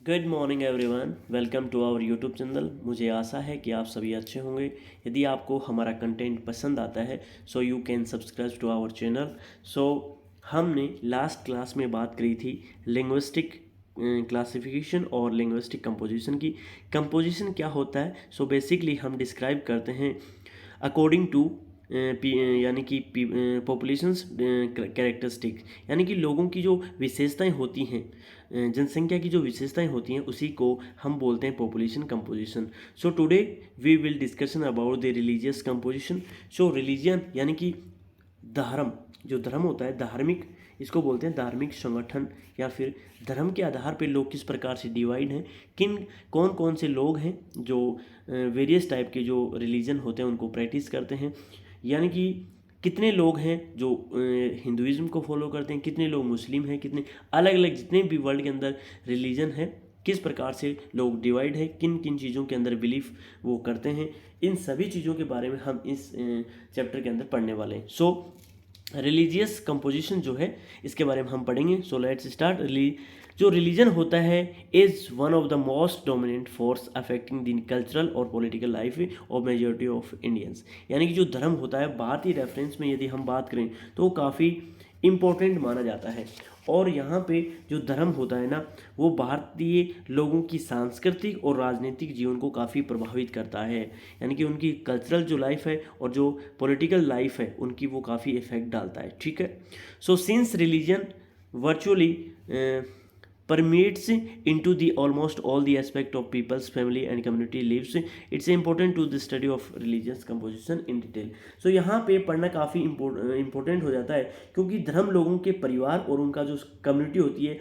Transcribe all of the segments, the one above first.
Good morning everyone, welcome to our YouTube channel. मुझे आशा है कि आप सभी अच्छे होंगे। यदि आपको हमारा कंटेंट पसंद आता है so you can subscribe to our channel. So हमने लास्ट क्लास में बात करी थी लिंग्विस्टिक क्लासिफिकेशन और लिंग्विस्टिक कंपोजिशन की। कंपोजिशन क्या होता है? सो बेसिकली हम डिस्क्राइब करते हैं अकॉर्डिंग टू यानी कि पॉपुलेशंस कैरेक्टरिस्टिक, यानी कि लोगों की जो विशेषताएं होती हैं, जनसंख्या की जो विशेषताएं होती हैं उसी को हम बोलते हैं population composition. So today we will discussion about the religious composition. So religion यानी कि धर्म, जो धर्म होता है धार्मिक, इसको बोलते हैं धार्मिक संगठन, या फिर धर्म के आधार पर लोग किस प्रकार से डिवाइड हैं, कौन कौन से लोग हैं जो वेरियस टाइप के जो रिलीजन होते हैं उनको प्रैक्टिस करते हैं, यानी कि कितने लोग हैं जो हिंदुइज्म को फॉलो करते हैं, कितने लोग मुस्लिम हैं, कितने अलग अलग जितने भी वर्ल्ड के अंदर रिलीजन है, किस प्रकार से लोग डिवाइड है, किन किन चीज़ों के अंदर बिलीफ वो करते हैं, इन सभी चीज़ों के बारे में हम इस चैप्टर के अंदर पढ़ने वाले हैं। सो रिलीजियस कंपोजिशन जो है इसके बारे में हम पढ़ेंगे। So let's start. जो रिलीजन होता है is one of the most dominant force affecting the cultural और political life of majority of Indians. यानी कि जो धर्म होता है भारतीय रेफरेंस में यदि हम बात करें तो काफ़ी इम्पोर्टेंट माना जाता है। और यहाँ पे जो धर्म होता है ना, वो भारतीय लोगों की सांस्कृतिक और राजनीतिक जीवन को काफ़ी प्रभावित करता है। यानी कि उनकी कल्चरल जो लाइफ है और जो पॉलिटिकल लाइफ है उनकी वो काफ़ी इफेक्ट डालता है। ठीक है। So since religion virtually permeates into the almost all the aspect of people's family and community lives, it's important to the study of religious composition in detail। so यहाँ पे पढ़ना काफ़ी इम्पोर्टेंट हो जाता है, क्योंकि धर्म लोगों के परिवार और उनका जो कम्युनिटी होती है,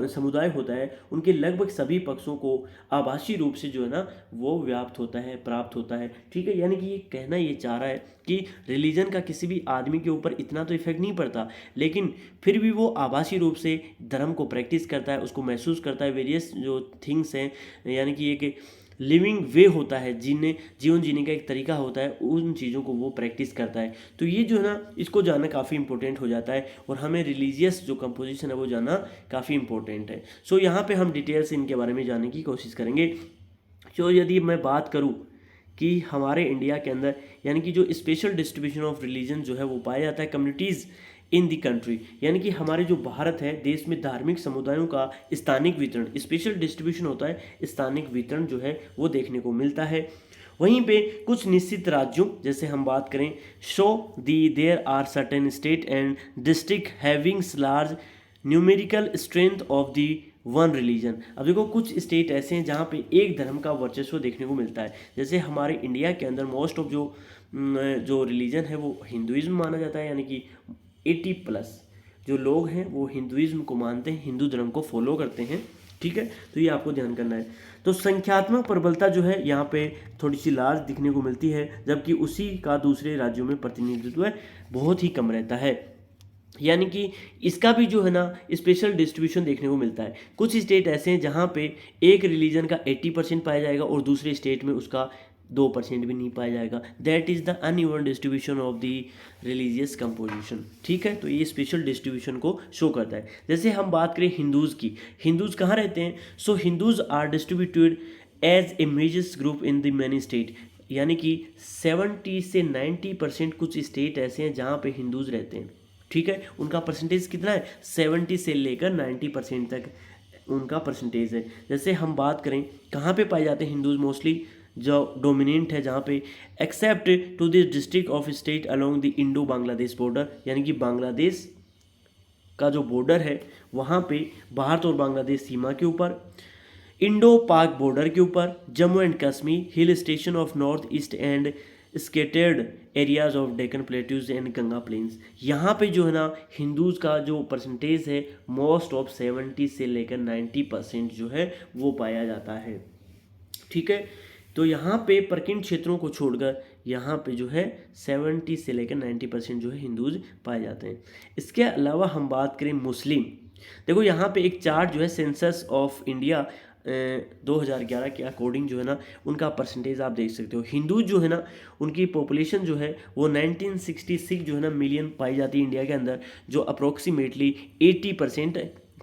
समुदाय होता है, उनके लगभग सभी पक्षों को आभासी रूप से जो है ना वो व्याप्त होता है, प्राप्त होता है। ठीक है। यानी कि ये कहना ये चाह रहा है कि रिलीजन का किसी भी आदमी के ऊपर इतना तो इफेक्ट नहीं पड़ता, लेकिन फिर भी वो आभासी रूप से धर्म को प्रैक्टिस करता है, उसको महसूस करता है। वेरियस जो थिंग्स हैं, यानी कि एक लिविंग वे होता है, जीवन जीने का एक तरीका होता है, उन चीज़ों को वो प्रैक्टिस करता है। तो ये जो है ना इसको जानना काफ़ी इंपॉर्टेंट हो जाता है, और हमें रिलीजियस जो कंपोजिशन है वो जानना काफ़ी इंपॉर्टेंट है। सो यहाँ पे हम डिटेल्स इनके बारे में जानने की कोशिश करेंगे। तो यदि मैं बात करूँ कि हमारे इंडिया के अंदर यानी कि जो स्पेशल डिस्ट्रीब्यूशन ऑफ रिलीजन जो है वो पाया जाता है कम्युनिटीज़ इन दी कंट्री, यानी कि हमारे जो भारत है देश में धार्मिक समुदायों का स्थानिक वितरण, स्पेशल डिस्ट्रीब्यूशन होता है, स्थानिक वितरण जो है वो देखने को मिलता है। वहीं पे कुछ निश्चित राज्यों, जैसे हम बात करें, show the there are certain state and district having large numerical strength of the one religion. अब देखो कुछ स्टेट ऐसे हैं जहाँ पे एक धर्म का वर्चस्व देखने को मिलता है। जैसे हमारे इंडिया के अंदर मोस्ट ऑफ जो रिलीजन है वो हिंदुइज्म माना जाता है, यानी कि 80+ जो लोग हैं वो हिंदुइज्म को मानते हैं, हिंदू धर्म को फॉलो करते हैं। ठीक है। तो ये आपको ध्यान करना है। तो संख्यात्मक प्रबलता जो है यहाँ पे थोड़ी सी लार्ज दिखने को मिलती है, जबकि उसी का दूसरे राज्यों में प्रतिनिधित्व बहुत ही कम रहता है। यानी कि इसका भी जो है ना स्पेशल डिस्ट्रीब्यूशन देखने को मिलता है। कुछ स्टेट ऐसे हैं जहाँ पे एक रिलीजन का 80% पाया जाएगा और दूसरे स्टेट में उसका 2% भी नहीं पाया जाएगा। That is the uneven distribution of the religious composition. ठीक है। तो ये स्पेशल डिस्ट्रीब्यूशन को शो करता है। जैसे हम बात करें हिंदूज़ की, हिंदूज़ कहाँ रहते हैं? So Hindus are distributed as a majors group in the many state, यानी कि 70 से 90% कुछ स्टेट ऐसे हैं जहाँ पे हिंदूज़ रहते हैं। ठीक है। उनका परसेंटेज कितना है? 70 से लेकर 90% तक उनका परसेंटेज है। जैसे हम बात करें कहाँ पे पाए जाते हैं हिंदूज, मोस्टली जो डोमिनेंट है जहाँ पे except to this district of state along the Indo Bangladesh border, यानी कि बांग्लादेश का जो बॉर्डर है वहाँ पे भारत और बांग्लादेश सीमा के ऊपर, इंडो पाक बॉर्डर के ऊपर, Jammu and Kashmir, hill station of north east and scattered areas of Deccan plateaus and Ganga plains. यहाँ पे जो है ना हिंदूज का जो परसेंटेज है मोस्ट ऑफ 70 से लेकर 90% जो है वो पाया जाता है। ठीक है। तो यहाँ पे प्रकीर्ण क्षेत्रों को छोड़कर यहाँ पे जो है 70 से लेकर 90% जो है हिंदूज पाए जाते हैं। इसके अलावा हम बात करें मुस्लिम, देखो यहाँ पे एक चार्ट जो है सेंसस ऑफ इंडिया 2011 के अकॉर्डिंग जो है ना उनका परसेंटेज आप देख सकते हो। हिंदू जो है ना उनकी पॉपुलेशन जो है वो 1966 जो है ना मिलियन पाई जाती है इंडिया के अंदर, जो अप्रोक्सीमेटली 80%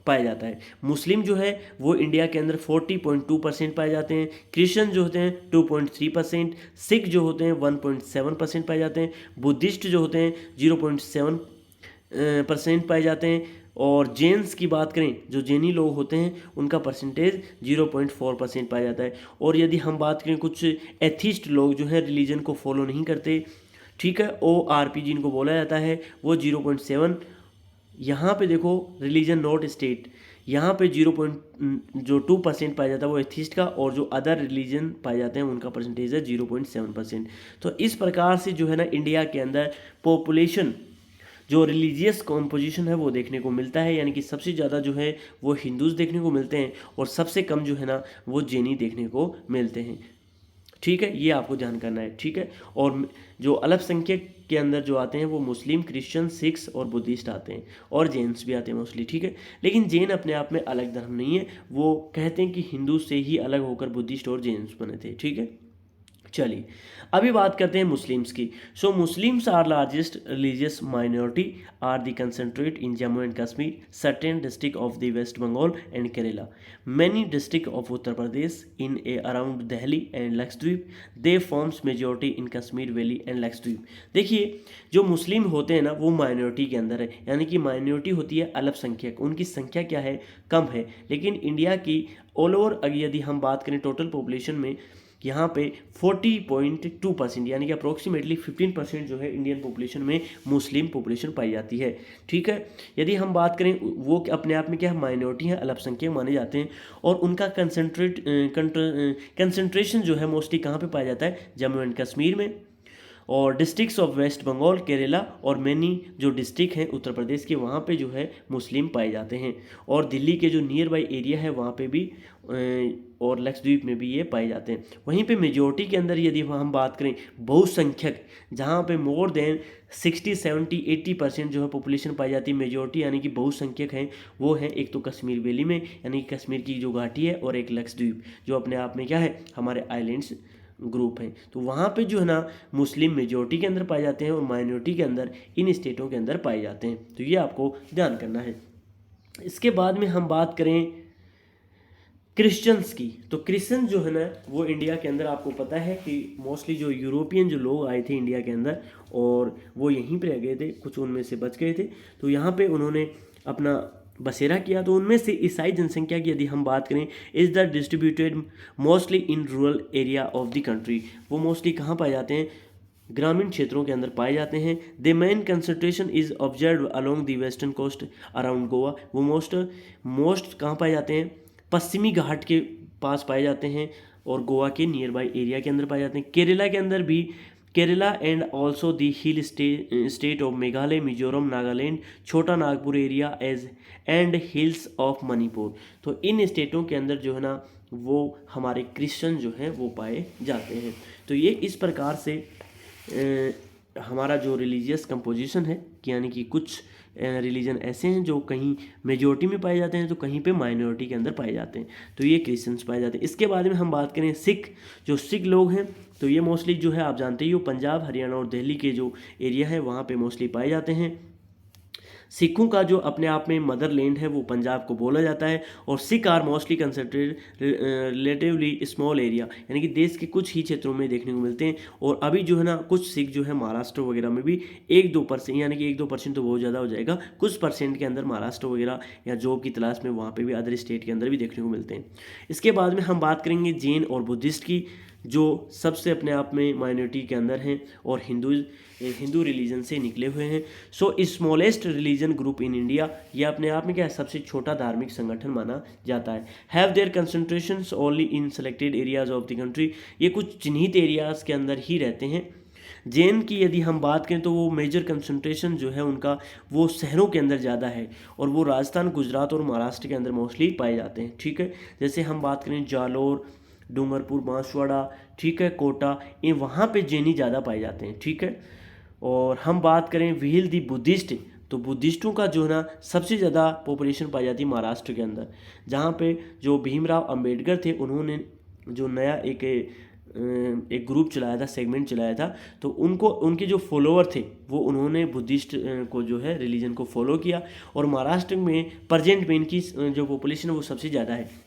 पाया जाता है। मुस्लिम जो है वो इंडिया के अंदर 40.2% पाए जाते हैं, क्रिश्चियन जो होते हैं 2.3%, सिख जो होते हैं 1.7% पाए जाते हैं, बुद्धिस्ट जो होते हैं 0.7% पाए जाते हैं, और जैन्स की बात करें, जो जैनी लोग होते हैं उनका परसेंटेज 0.4% पाया जाता है। और यदि हम बात करें कुछ एथिस्ट लोग जो है रिलीजन को फॉलो नहीं करते, ठीक है, ORP जिनको बोला जाता है, वो 0.7। यहाँ पे देखो रिलीजन नॉट स्टेट, यहाँ पे 0.2% पाया जाता है वो एथिस्ट का, और जो अदर रिलीजन पाए जाते हैं उनका परसेंटेज है 0.7%। तो इस प्रकार से जो है ना इंडिया के अंदर पॉपुलेशन जो रिलीजियस कॉम्पोजिशन है वो देखने को मिलता है, यानी कि सबसे ज़्यादा जो है वो हिंदूज़ देखने को मिलते हैं और सबसे कम जो है ना वो जैनी देखने को मिलते हैं। ठीक है, ये आपको ध्यान करना है। ठीक है, और जो अल्पसंख्यक के अंदर जो आते हैं वो मुस्लिम, क्रिश्चियन, सिख्स और बुद्धिस्ट आते हैं, और जैन्स भी आते हैं मोस्टली। ठीक है, लेकिन जैन अपने आप में अलग धर्म नहीं है, वो कहते हैं कि हिंदू से ही अलग होकर बुद्धिस्ट और जैन्स बने थे। ठीक है, चलिए अभी बात करते हैं मुस्लिम्स की। So Muslims are largest religious minority are the concentrate in Jammu and Kashmir, certain district of the West Bengal and Kerala, many district of Uttar Pradesh in a around Delhi and Lakshadweep, they forms majority in Kashmir valley and Lakshadweep. देखिए जो मुस्लिम होते हैं ना वो माइनॉरिटी के अंदर है, यानी कि माइनॉरिटी होती है अल्पसंख्यक, उनकी संख्या क्या है, कम है। लेकिन इंडिया की ऑल ओवर यदि हम बात करें टोटल पॉपुलेशन में, यहाँ पे 40.2% यानी कि अप्रोक्सीमेटली 15% जो है इंडियन पॉपुलेशन में मुस्लिम पॉपुलेशन पाई जाती है। ठीक है, यदि हम बात करें वो अपने आप में क्या माइनॉरिटी है, अल्पसंख्यक माने जाते हैं, और उनका कंसंट्रेशन जो है मोस्टली कहाँ पे पाया जाता है, जम्मू एंड कश्मीर में, और districts of West Bengal, Kerala और मैनी जो डिस्ट्रिक्ट हैं उत्तर प्रदेश के, वहाँ पे जो है मुस्लिम पाए जाते हैं, और दिल्ली के जो नियर बाई एरिया है वहाँ पे भी और लक्षद्वीप में भी ये पाए जाते हैं। वहीं पे मेजोरिटी के अंदर यदि हम बात करें बहुसंख्यक, जहाँ पे मोर देन 60, 70, 80% जो है पॉपुलेशन पाई जाती है, मेजोरिटी यानी कि बहुसंख्यक हैं, वो है एक तो कश्मीर वैली में यानी कि कश्मीर की जो घाटी है, और एक लक्षद्वीप जो अपने आप में क्या है हमारे आइलैंड्स ग्रुप हैं। तो वहाँ पे जो है ना मुस्लिम मेजोरिटी के अंदर पाए जाते हैं और माइनॉरिटी के अंदर इन स्टेटों के अंदर पाए जाते हैं। तो ये आपको ध्यान करना है। इसके बाद में हम बात करें क्रिश्चियंस की, तो क्रिश्चियन जो है ना वो इंडिया के अंदर आपको पता है कि मोस्टली जो यूरोपियन जो लोग आए थे इंडिया के अंदर और वो यहीं पे रह गए थे, कुछ उनमें से बच गए थे, तो यहाँ पे उन्होंने अपना बसेरा किया। तो उनमें से ईसाई जनसंख्या की यदि हम बात करें, is the distributed mostly in rural area of the country, वो मोस्टली कहाँ पाए जाते हैं, ग्रामीण क्षेत्रों के अंदर पाए जाते हैं। The main concentration is observe along the western coast around Goa, वो मोस्ट कहाँ पाए जाते हैं, पश्चिमी घाट के पास पाए जाते हैं और गोवा के नियर बाई एरिया के अंदर पाए जाते हैं। केरला के अंदर भी, Kerala and also the hill state of Meghalaya, Mizoram, Nagaland, Chota Nagpur area as and hills of Manipur. तो इन स्टेटों के अंदर जो है ना वो हमारे क्रिश्चियन जो हैं वो पाए जाते हैं। तो ये इस प्रकार से हमारा जो रिलीजियस कंपोजिशन है कि यानी कि कुछ रिलीजन ऐसे हैं जो कहीं मेजोरिटी में पाए जाते हैं तो कहीं पे माइनॉरिटी के अंदर पाए जाते हैं, तो ये क्रिश्चियंस पाए जाते हैं। इसके बाद में हम बात करें सिख, जो सिख लोग हैं तो ये मोस्टली जो है आप जानते ही हो पंजाब, हरियाणा और दिल्ली के जो एरिया है वहाँ पे मोस्टली पाए जाते हैं। सिखों का जो अपने आप में मदर लैंड है वो पंजाब को बोला जाता है, और Sikh are mostly concentrated relatively small area, यानी कि देश के कुछ ही क्षेत्रों में देखने को मिलते हैं। और अभी जो है ना कुछ सिख जो है महाराष्ट्र वगैरह में भी 1-2%, यानी कि 1-2% तो बहुत ज़्यादा हो जाएगा, कुछ परसेंट के अंदर महाराष्ट्र वगैरह या जॉब की तलाश में वहाँ पर भी अदर स्टेट के अंदर भी देखने को मिलते हैं। इसके बाद में हम बात करेंगे जैन और बुद्धिस्ट की, जो सबसे अपने आप में माइनॉरिटी के अंदर हैं और हिंदू रिलीजन से निकले हुए हैं। सो smallest religion group in India, ये अपने आप में क्या है सबसे छोटा धार्मिक संगठन माना जाता है। Have their concentrations only in selected areas of the country, ये कुछ चिन्हित एरियाज के अंदर ही रहते हैं। जैन की यदि हम बात करें तो वो मेजर कंसंट्रेशन जो है उनका वो शहरों के अंदर ज़्यादा है, और वो राजस्थान, गुजरात और महाराष्ट्र के अंदर मोस्टली पाए जाते हैं। ठीक है, जैसे हम बात करें जालोर, डूंगरपुर, बांसवाड़ा, ठीक है, कोटा, ये वहाँ पे जैनी ज़्यादा पाए जाते हैं। ठीक है, और हम बात करें व्हील दी बुद्धिस्ट, तो बुद्धिस्टों का जो है ना सबसे ज़्यादा पॉपुलेशन पाई जाती है महाराष्ट्र के अंदर, जहाँ पे जो भीमराव अंबेडकर थे उन्होंने जो नया एक एक ग्रुप चलाया था, सेगमेंट चलाया था, तो उनको उनके जो फॉलोअर थे वो उन्होंने बुद्धिस्ट को जो है रिलीजन को फॉलो किया, और महाराष्ट्र में प्रेजेंट में इनकी जो पॉपुलेशन है वो सबसे ज़्यादा है।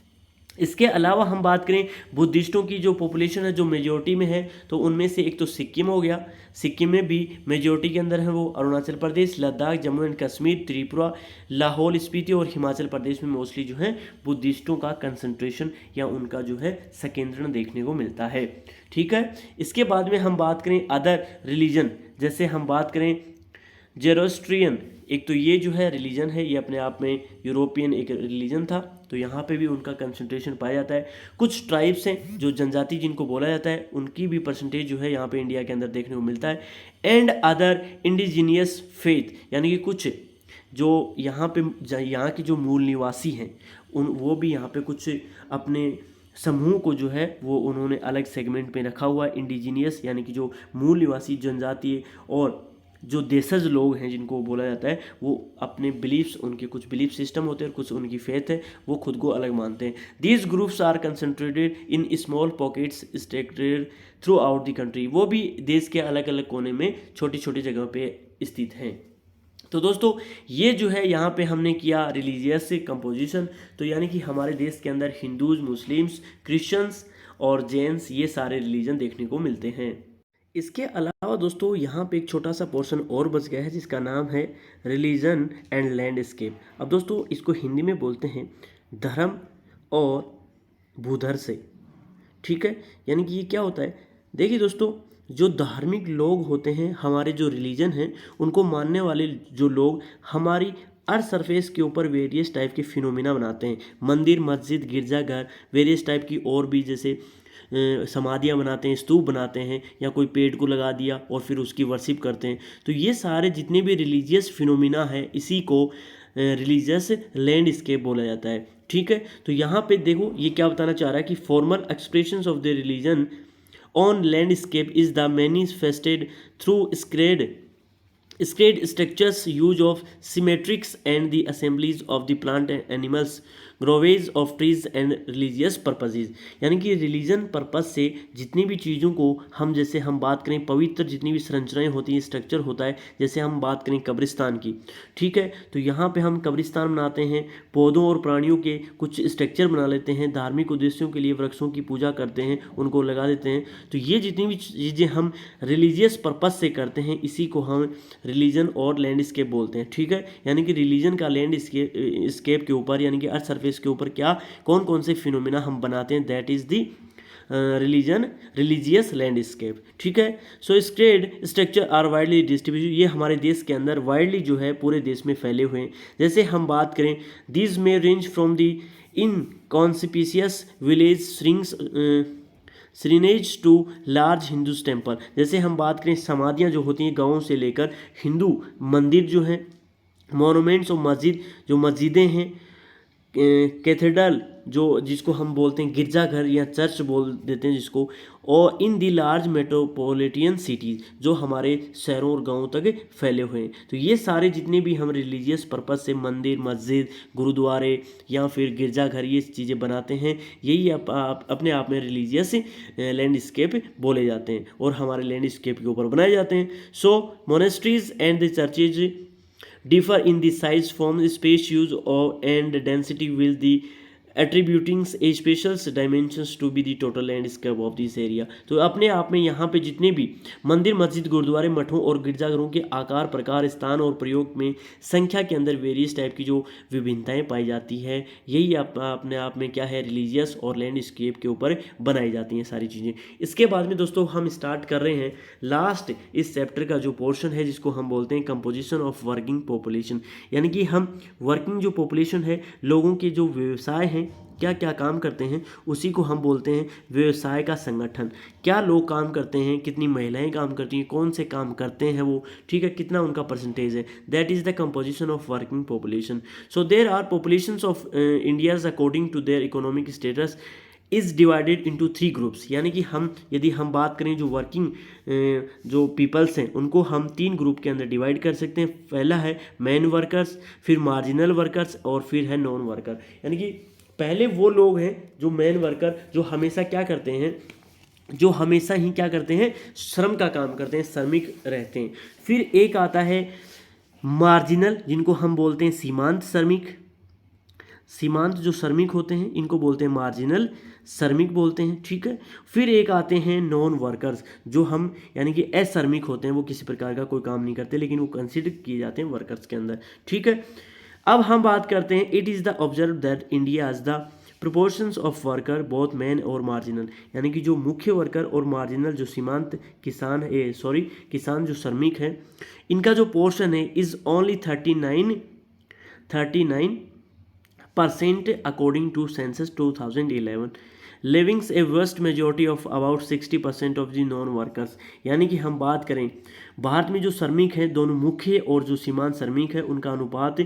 इसके अलावा हम बात करें बुद्धिस्टों की जो पॉपुलेशन है जो मेजोरिटी में है, तो उनमें से एक तो सिक्किम हो गया, सिक्किम में भी मेजोरिटी के अंदर है वो, अरुणाचल प्रदेश, लद्दाख, जम्मू एंड कश्मीर, त्रिपुरा, लाहौल स्पीति और हिमाचल प्रदेश में मोस्टली जो है बुद्धिस्टों का कंसंट्रेशन या उनका जो है संकेंद्रण देखने को मिलता है। ठीक है, इसके बाद में हम बात करें अदर रिलीजन, जैसे हम बात करें जेरोस्ट्रियन, एक तो ये जो है रिलीजन है, ये अपने आप में यूरोपियन एक रिलीजन था, तो यहाँ पे भी उनका कंसंट्रेशन पाया जाता है। कुछ ट्राइब्स हैं जो जनजाति जिनको बोला जाता है, उनकी भी परसेंटेज जो है यहाँ पे इंडिया के अंदर देखने को मिलता है। एंड अदर इंडिजीनियस फेथ, यानी कि कुछ जो यहाँ पे यहाँ के जो मूल निवासी हैं वो भी यहाँ पे कुछ अपने समूह को जो है वो उन्होंने अलग सेगमेंट में रखा हुआ है। इंडिजीनियस यानी कि जो मूल निवासी जनजातीय और जो देशज लोग हैं जिनको बोला जाता है, वो अपने बिलीफ्स, उनके कुछ बिलीफ सिस्टम होते हैं और कुछ उनकी फेथ है, वो खुद को अलग मानते हैं। These groups are concentrated in small pockets scattered throughout the country, वो भी देश के अलग अलग कोने में छोटी छोटी जगहों पे स्थित हैं। तो दोस्तों ये जो है यहाँ पे हमने किया रिलीजियस कंपोजिशन, तो यानी कि हमारे देश के अंदर हिंदूज, मुस्लिम्स, क्रिश्चियंस और जैन्स, ये सारे रिलीजन देखने को मिलते हैं। इसके अलावा दोस्तों यहाँ पे एक छोटा सा पोर्शन और बच गया है जिसका नाम है रिलीजन एंड लैंडस्केप। अब दोस्तों इसको हिंदी में बोलते हैं धर्म और भूधर से। ठीक है, यानी कि ये क्या होता है, देखिए दोस्तों, जो धार्मिक लोग होते हैं, हमारे जो रिलीजन हैं, उनको मानने वाले जो लोग हमारी अर्थ सरफेस के ऊपर वेरियस टाइप के फिनोमिना बनाते हैं। मंदिर, मस्जिद, गिरजाघर, वेरियस टाइप की और भी जैसे समाधियाँ बनाते हैं, स्तूप बनाते हैं, या कोई पेड़ को लगा दिया और फिर उसकी वर्शिप करते हैं। तो ये सारे जितने भी रिलीजियस फिनोमिना है, इसी को रिलीजियस लैंडस्केप बोला जाता है। ठीक है, तो यहाँ पे देखो ये क्या बताना चाह रहा है कि formal expressions of the religion on landscape is the manifested through sacred structures, use of cemeteries and the assemblies of the plant and animals, groves of trees and religious purposes. यानी कि रिलीजन पर्पज से जितनी भी चीज़ों को हम, जैसे हम बात करें पवित्र जितनी भी संरचनाएं होती हैं, स्ट्रक्चर होता है, जैसे हम बात करें कब्रिस्तान की। ठीक है, तो यहाँ पे हम कब्रिस्तान बनाते हैं, पौधों और प्राणियों के कुछ स्ट्रक्चर बना लेते हैं, धार्मिक उद्देश्यों के लिए वृक्षों की पूजा करते हैं, उनको लगा देते हैं। तो ये जितनी भी चीज़ें हम रिलीजियस पर्पज से करते हैं, इसी को हम रिलीजन और लैंडस्केप बोलते हैं। ठीक है, यानी कि रिलीजन का लैंडस्केप के ऊपर यानी कि अर्थ सरफेस के ऊपर क्या कौन कौन से फिनोमिना हम बनाते हैं, that is the religious landscape. ठीक है, सो स्क्रेड स्ट्रक्चर आर वाइडली डिस्ट्रीब्यूटेड, ये हमारे देश के अंदर वाइडली जो है पूरे देश में फैले हुए हैं। जैसे हम बात करें, these may range from the inconspicuous village shrines to large Hindus temple. जैसे हम बात करें समाधियाँ जो होती हैं गाँवों से लेकर हिंदू मंदिर जो हैं, मोनूमेंट्स और मस्जिद जो मस्जिदें हैं, कैथेड्रल जो जिसको हम बोलते हैं गिरजाघर या चर्च बोल देते हैं जिसको, और इन दी लार्ज मेट्रोपॉलिटन सिटीज़ जो हमारे शहरों और गांवों तक फैले हुए हैं। तो ये सारे जितने भी हम रिलीजियस पर्पस से मंदिर, मस्जिद, गुरुद्वारे या फिर गिरजाघर ये चीज़ें बनाते हैं, यही अपने आप में रिलीजियस लैंडस्केप बोले जाते हैं और हमारे लैंडस्केप के ऊपर बनाए जाते हैं। So monasteries and the churches differ in the size, form, space use and density with the attributing a special dimensions to be the total landscape of this area। तो अपने आप में यहाँ पे जितने भी मंदिर, मस्जिद, गुरुद्वारे, मठों और गिरजाघरों के आकार, प्रकार, स्थान और प्रयोग में संख्या के अंदर वेरियस टाइप की जो विभिन्नताएं पाई जाती है, यही अपने आप में क्या है रिलीजियस और लैंडस्केप के ऊपर बनाई जाती हैं सारी चीज़ें। इसके बाद में दोस्तों हम स्टार्ट कर रहे हैं लास्ट इस चैप्टर का जो पोर्शन है जिसको हम बोलते हैं कंपोजिशन ऑफ वर्किंग पॉपुलेशन। यानी कि हम वर्किंग जो पॉपुलेशन है, लोगों के जो व्यवसाय हैं, क्या क्या काम करते हैं, उसी को हम बोलते हैं व्यवसाय का संगठन। क्या लोग काम करते हैं, कितनी महिलाएं काम करती हैं, कौन से काम करते हैं वो, ठीक है, कितना उनका परसेंटेज है, that is the composition of working population. So there are populations of India's according to their economic status is divided into 3 groups. यानी कि यदि हम बात करें जो वर्किंग जो पीपल्स हैं उनको हम 3 ग्रुप के अंदर डिवाइड कर सकते हैं। पहला है मैन वर्कर्स, फिर मार्जिनल वर्कर्स और फिर है नॉन वर्कर। यानी कि पहले वो लोग हैं जो मैन वर्कर, जो हमेशा क्या करते हैं, जो हमेशा ही क्या करते हैं, श्रम का काम करते हैं, श्रमिक रहते हैं। फिर एक आता है मार्जिनल, जिनको हम बोलते हैं सीमांत श्रमिक। सीमांत जो श्रमिक होते हैं इनको बोलते हैं मार्जिनल श्रमिक बोलते हैं, ठीक है। फिर एक आते हैं नॉन वर्कर्स, जो हम यानी कि अश्रमिक होते हैं, वो किसी प्रकार का कोई काम नहीं करते लेकिन वो कंसिडर किए जाते हैं वर्कर्स के अंदर, ठीक है। अब हम बात करते हैं, it is the observe that India as the proportions of worker both man और मार्जिनल, यानी कि जो मुख्य वर्कर और मार्जिनल जो सीमांत किसान है, किसान जो श्रमिक है, इनका जो पोर्शन है is only 39% according to census 2011, leaving a vast majority of about 60% of the non workers। यानी कि हम बात करें भारत में जो श्रमिक हैं, दोनों मुख्य और जो सीमांत श्रमिक है, उनका अनुपात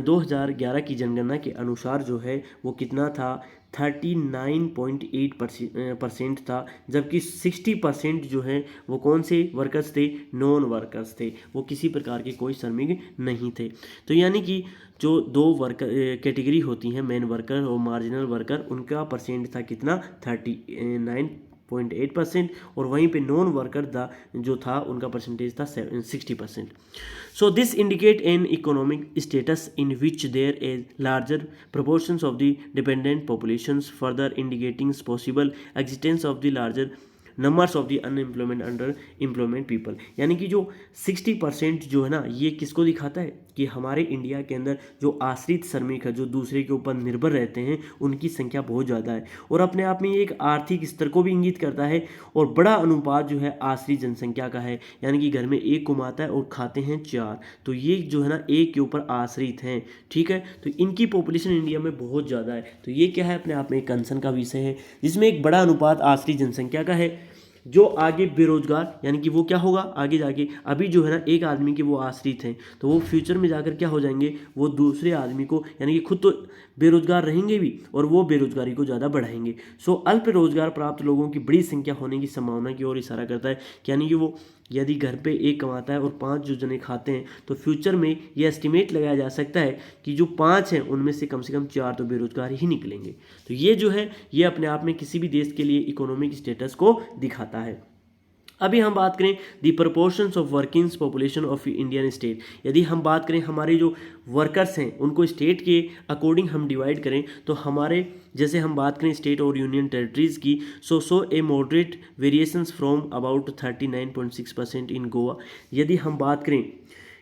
2011 की जनगणना के अनुसार जो है वो कितना था, 39.8% था, जबकि 60% जो है वो कौन से वर्कर्स थे, नॉन वर्कर्स थे, वो किसी प्रकार के कोई श्रमिक नहीं थे। तो यानी कि जो दो वर्कर कैटेगरी होती हैं, मेन वर्कर और मार्जिनल वर्कर, उनका परसेंट था कितना, 39.8%, और वहीं पे नॉन वर्कर जो था उनका परसेंटेज था 60%। So this indicate an economic status in which there a larger proportions of the dependent populations, further indicating possible existence of the larger numbers of the unemployment under employment people. यानी कि जो 60% जो है ना, ये किसको दिखाता है कि हमारे इंडिया के अंदर जो आश्रित श्रमिक है, जो दूसरे के ऊपर निर्भर रहते हैं, उनकी संख्या बहुत ज़्यादा है, और अपने आप में ये एक आर्थिक स्तर को भी इंगित करता है। और बड़ा अनुपात जो है आश्रित जनसंख्या का है, यानी कि घर में एक कमाता है और खाते हैं 4, तो ये जो है ना एक के ऊपर आश्रित हैं, ठीक है। तो इनकी पॉपुलेशन इंडिया में बहुत ज़्यादा है, तो ये क्या है, अपने आप में एक कंसर्न का विषय है, जिसमें एक बड़ा अनुपात आश्रित जनसंख्या का है। जो आगे बेरोजगार, यानी कि वो क्या होगा आगे जाके, अभी जो है ना एक आदमी के वो आश्रित हैं, तो वो फ्यूचर में जाकर क्या हो जाएंगे, वो दूसरे आदमी को, यानी कि खुद तो बेरोजगार रहेंगे भी और वो बेरोजगारी को ज़्यादा बढ़ाएंगे। सो अल्प रोजगार प्राप्त लोगों की बड़ी संख्या होने की संभावना की ओर इशारा करता है, यानी कि वो यदि घर पे एक कमाता है और 5 जो जने खाते हैं, तो फ्यूचर में ये एस्टिमेट लगाया जा सकता है कि जो 5 हैं उनमें से कम 4 तो बेरोजगार ही निकलेंगे। तो ये जो है ये अपने आप में किसी भी देश के लिए इकोनॉमिक स्टेटस को दिखाता है। अभी हम बात करें the proportions of working population of Indian state. यदि हम बात करें हमारे जो वर्कर्स हैं उनको स्टेट के अकॉर्डिंग हम डिवाइड करें, तो हमारे जैसे हम बात करें स्टेट और यूनियन टेरिटरीज़ की, सो ए मॉडरेट वेरिएशंस फ्रॉम अबाउट 39.6% इन गोवा। यदि हम बात करें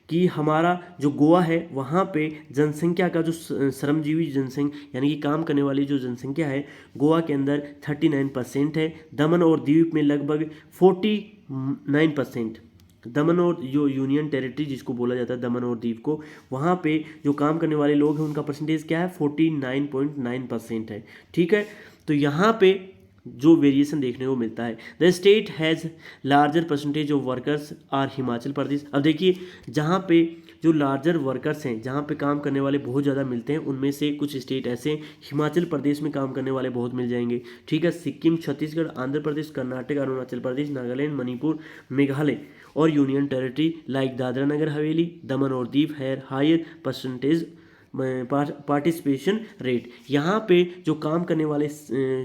कि हमारा जो गोवा है वहाँ पे जनसंख्या का जो श्रमजीवी जनसंख्या यानी कि काम करने वाली जो जनसंख्या है गोवा के अंदर 39% है। दमन और द्वीप में लगभग 49%। दमन और जो यूनियन टेरिटरी जिसको बोला जाता है दमन और द्वीप को, वहाँ पे जो काम करने वाले लोग हैं उनका परसेंटेज क्या है, 49.9% है, ठीक है। तो यहाँ पे जो वेरिएशन देखने को मिलता है, the state has larger percentage of workers are Himachal Pradesh. अब देखिए जहाँ पे जो लार्जर वर्कर्स हैं, जहाँ पे काम करने वाले बहुत ज़्यादा मिलते हैं, उनमें से कुछ स्टेट ऐसे हैं, हिमाचल प्रदेश में काम करने वाले बहुत मिल जाएंगे, ठीक है। सिक्किम, छत्तीसगढ़, आंध्र प्रदेश, कर्नाटक, अरुणाचल प्रदेश, नागालैंड, मणिपुर, मेघालय और union territory like Dadra Nagar Haveli, दमन और दीव हैर हायर परसेंटेज पार्टिसिपेशन रेट। यहाँ पे जो काम करने वाले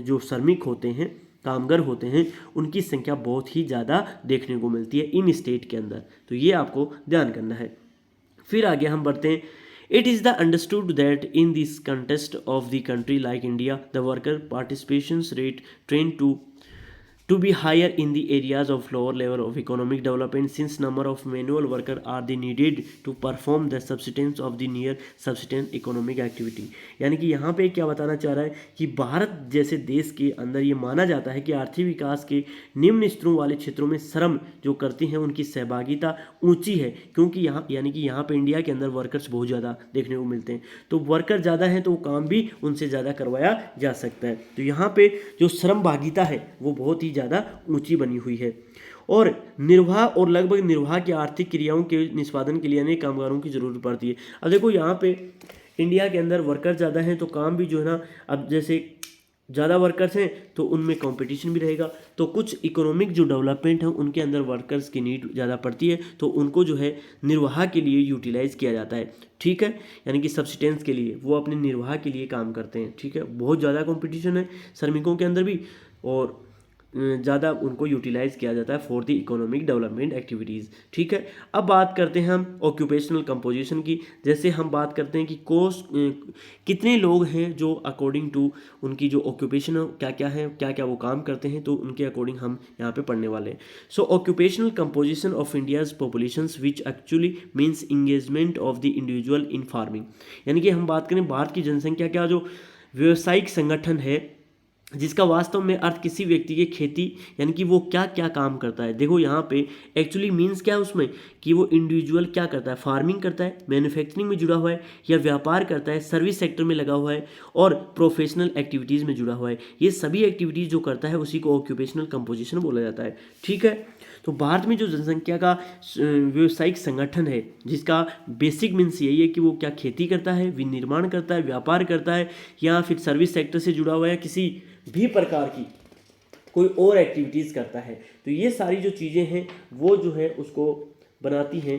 जो श्रमिक होते हैं, कामगार होते हैं, उनकी संख्या बहुत ही ज़्यादा देखने को मिलती है इन स्टेट के अंदर, तो ये आपको ध्यान करना है। फिर आगे हम बढ़ते हैं। It is the understood that in this contest of the country like India the worker participation rate trend to be higher in the areas of lower level of economic development, since number of manual worker are the needed to perform the subsistence of the near subsistence economic activity। यानी कि यहाँ पे क्या बताना चाह रहा है कि भारत जैसे देश के अंदर ये माना जाता है कि आर्थिक विकास के निम्न स्तरों वाले क्षेत्रों में श्रम जो करते हैं उनकी सहभागिता ऊंची है, क्योंकि यहाँ यानी कि यहाँ पे इंडिया के अंदर वर्कर्स बहुत ज़्यादा देखने को मिलते हैं, तो वर्कर ज़्यादा हैं तो काम भी उनसे ज़्यादा करवाया जा सकता है। तो यहाँ पे जो श्रम भागीता है वो बहुत ही ज़्यादा ऊंची बनी हुई है, और निर्वाह और लगभग निर्वाह की आर्थिक क्रियाओं के निष्पादन के लिए अनेक कामगारों की जरूरत पड़ती है। अब देखो यहाँ पे इंडिया के अंदर वर्कर ज़्यादा हैं तो काम भी जो है ना, अब जैसे ज़्यादा वर्कर्स हैं तो उनमें कंपटीशन भी रहेगा, तो कुछ इकोनॉमिक जो डेवलपमेंट है उनके अंदर वर्कर्स की नीड ज़्यादा पड़ती है, तो उनको जो है निर्वाह के लिए यूटिलाइज़ किया जाता है, ठीक है। यानी कि सब्सिस्टेंस के लिए वो अपने निर्वाह के लिए काम करते हैं, ठीक है। बहुत ज़्यादा कंपटीशन है श्रमिकों के अंदर भी, और ज़्यादा उनको यूटिलाइज किया जाता है for the economic development activities. ठीक है, अब बात करते हैं हम ऑक्यूपेशनल कंपोजिशन की। जैसे हम बात करते हैं कि कितने लोग हैं जो अकॉर्डिंग टू उनकी जो ऑक्यूपेशन क्या क्या है, क्या क्या वो काम करते हैं, तो उनके अकॉर्डिंग हम यहाँ पे पढ़ने वाले हैं। So occupational composition of India's populations which actually means engagement of the individual in farming. यानी कि हम बात करें भारत की जनसंख्या का जो व्यावसायिक संगठन है, जिसका वास्तव में अर्थ किसी व्यक्ति के खेती यानी कि वो क्या क्या काम करता है। देखो यहाँ पे एक्चुअली मीन्स क्या है उसमें कि वो इंडिविजुअल क्या करता है, फार्मिंग करता है, मैन्युफैक्चरिंग में जुड़ा हुआ है, या व्यापार करता है, सर्विस सेक्टर में लगा हुआ है, और प्रोफेशनल एक्टिविटीज़ में जुड़ा हुआ है। ये सभी एक्टिविटीज़ जो करता है उसी को ऑक्यूपेशनल कंपोजिशन बोला जाता है। ठीक है, तो भारत में जो जनसंख्या का व्यावसायिक संगठन है, जिसका बेसिक मीन्स यही है कि वो क्या खेती करता है, विनिर्माण करता है, व्यापार करता है, या फिर सर्विस सेक्टर से जुड़ा हुआ है, किसी भी प्रकार की कोई और एक्टिविटीज़ करता है। तो ये सारी जो चीज़ें हैं वो जो है उसको बनाती हैं,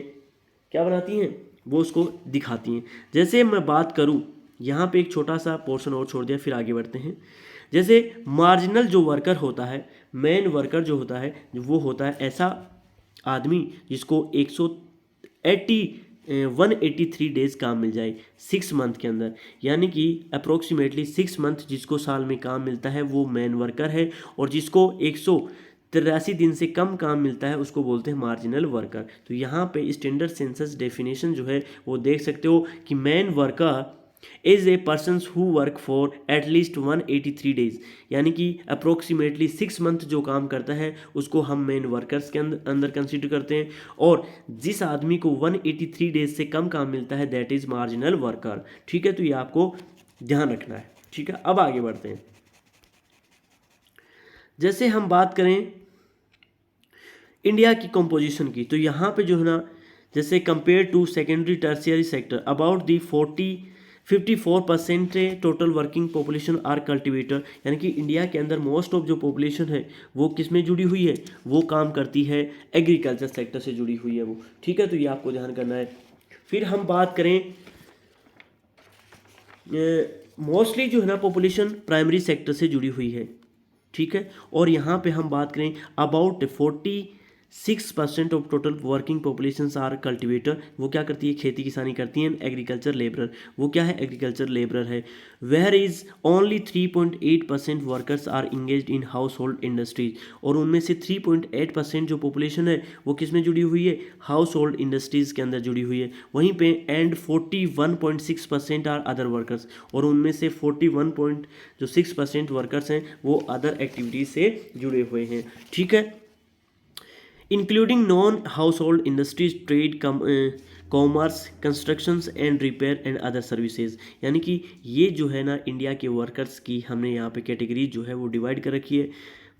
क्या बनाती हैं, वो उसको दिखाती हैं। जैसे मैं बात करूं, यहाँ पे एक छोटा सा पोर्शन और छोड़ दिया, फिर आगे बढ़ते हैं। जैसे मार्जिनल जो वर्कर होता है, मेन वर्कर जो होता है, वो होता है ऐसा आदमी जिसको 183 डेज काम मिल जाए 6 मंथ के अंदर, यानी कि अप्रोक्सीमेटली 6 मंथ जिसको साल में काम मिलता है वो मैन वर्कर है, और जिसको 183 दिन से कम काम मिलता है उसको बोलते हैं मार्जिनल वर्कर। तो यहाँ पे स्टैंडर्ड सेंसस डेफिनेशन जो है वो देख सकते हो कि man worker is a person who work for at least 183 days, यानी कि अप्रोक्सीमेटली 6 मंथ जो काम करता है उसको हम मेन वर्कर्स के अंदर कंसिडर करते हैं, और जिस आदमी को 183 डेज से कम काम मिलता है दैट इज मार्जिनल वर्कर। ठीक है, तो ये आपको ध्यान रखना है। ठीक है, अब आगे बढ़ते हैं। जैसे हम बात करें इंडिया की कंपोजिशन की, तो यहाँ पे जो है ना, जैसे compare to secondary tertiary sector about the 54% total working population are cultivator, यानी कि इंडिया के अंदर मोस्ट ऑफ जो पॉपुलेशन है वो किस में जुड़ी हुई है, वो काम करती है एग्रीकल्चर सेक्टर से जुड़ी हुई है वो। ठीक है, तो ये आपको ध्यान करना है। फिर हम बात करें मोस्टली जो है ना पॉपुलेशन प्राइमरी सेक्टर से जुड़ी हुई है। ठीक है, और यहाँ पे हम बात करें about 46% of total working population are cultivator, वो क्या करती है, खेती किसानी करती हैं। एग्रीकल्चर लेबरर, वो क्या है, एग्रीकल्चर लेबरर है। Where is only 3.8% workers are engaged in house hold industries, और उनमें से 3.8% जो पॉपुलेशन है वो किस में जुड़ी हुई है, हाउस होल्ड इंडस्ट्रीज़ के अंदर जुड़ी हुई है। वहीं पे एंड 41.6% आर अदर वर्कर्स, और उनमें से 41.6% वर्कर्स हैं वो अदर एक्टिविटीज़ से जुड़े हुए हैं। ठीक है, including non house hold industries, trade, commerce, constructions and repair and other services, यानी कि ये जो है ना इंडिया के वर्कर्स की हमने यहाँ पे कैटेगरी जो है वो डिवाइड कर रखी है।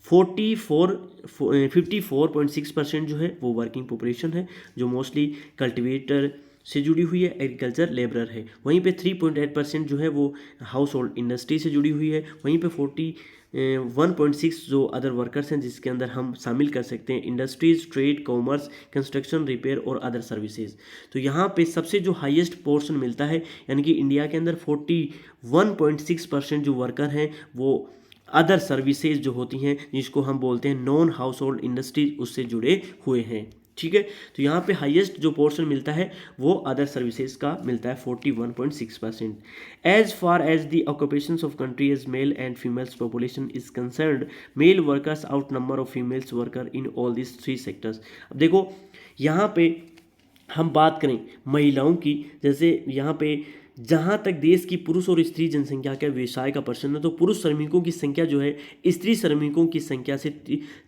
54.6% जो है वो वर्किंग पॉपुलेशन है जो मोस्टली कल्टिवेटर से जुड़ी हुई है, एग्रीकल्चर लेबरर है। वहीं पे 3.8% जो है वो हाउस होल्ड इंडस्ट्री से जुड़ी हुई है। वहीं पे 1.6 जो अदर वर्कर्स हैं जिसके अंदर हम शामिल कर सकते हैं industries, trade, commerce, construction, repair और अदर सर्विसेज। तो यहाँ पे सबसे जो हाईएस्ट पोर्शन मिलता है, यानी कि इंडिया के अंदर 41.6% जो वर्कर हैं वो अदर सर्विसेज जो होती हैं जिसको हम बोलते हैं नॉन हाउस होल्ड इंडस्ट्रीज, उससे जुड़े हुए हैं। ठीक है, तो यहाँ पे हाईएस्ट जो पोर्शन मिलता है वो अदर सर्विसेज का मिलता है 41.6%। As far as the occupations of country as male and females population is concerned, male workers out number of females worker in all this 3 sectors. अब देखो यहाँ पे हम बात करें महिलाओं की, जैसे यहाँ पे जहाँ तक देश की पुरुष और स्त्री जनसंख्या का व्यवसाय का प्रश्न है, तो पुरुष श्रमिकों की संख्या जो है स्त्री श्रमिकों की संख्या से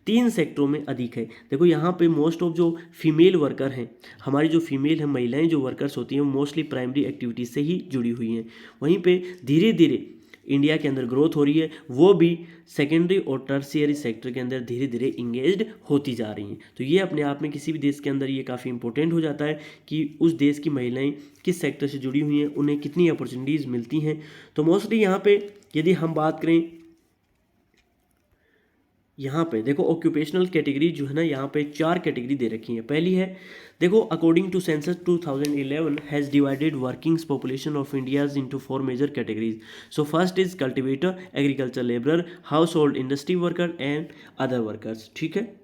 3 सेक्टरों में अधिक है। देखो यहाँ पे मोस्ट ऑफ जो फीमेल वर्कर हैं, हमारी जो फीमेल हैं, महिलाएं जो वर्कर्स होती हैं वो मोस्टली प्राइमरी एक्टिविटीज़ से ही जुड़ी हुई हैं। वहीं पे धीरे धीरे इंडिया के अंदर ग्रोथ हो रही है, वो भी सेकेंडरी और टर्शियरी सेक्टर के अंदर धीरे धीरे इंगेज्ड होती जा रही हैं। तो ये अपने आप में किसी भी देश के अंदर ये काफ़ी इंपॉर्टेंट हो जाता है कि उस देश की महिलाएं किस सेक्टर से जुड़ी हुई हैं, उन्हें कितनी अपॉर्चुनिटीज़ मिलती हैं। तो मोस्टली यहाँ पे यदि हम बात करें, यहाँ पे देखो ऑक्यूपेशनल कैटेगरी जो है ना, यहाँ पे 4 कैटेगरी दे रखी है। पहली है देखो, according to census 2011 has divided workings population of India's into 4 major categories. So first is cultivator, agriculture labourer, house hold industry worker and other workers. ठीक है,